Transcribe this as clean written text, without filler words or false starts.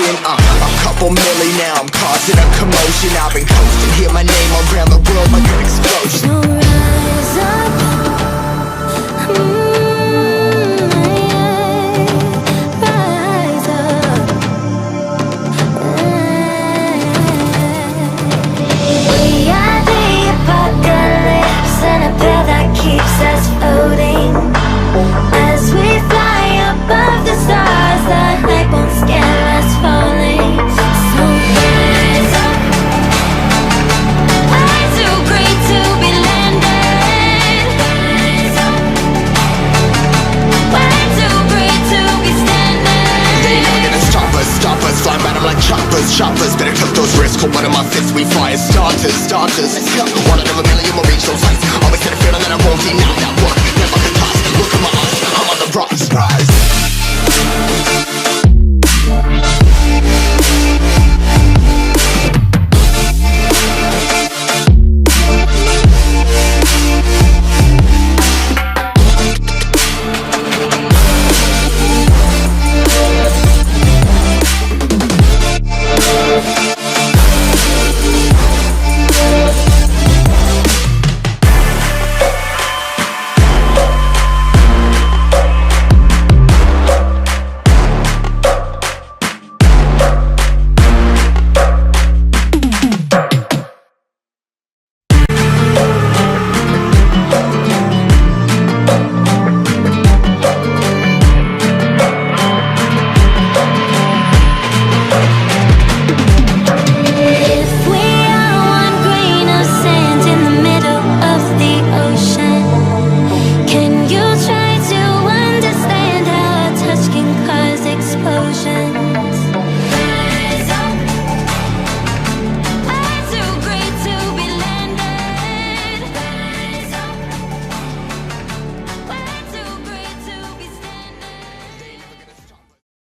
motion. A couple milli now, I'm causing a commotion. I've been coasting, hear my name around the world like an explosion. So rise up, rise up. We are the apocalypse, and a pill that keeps us floating. As we fly above the stars, the hype won't scare us falling. So rise up. I'm too great to be landed. Rise up. Way too great to be standing. They ain't never gonna stop us, flying by them like choppers. Better took those risks, hold one of my fists, we fire starters. Let's go. One out of a million, we'll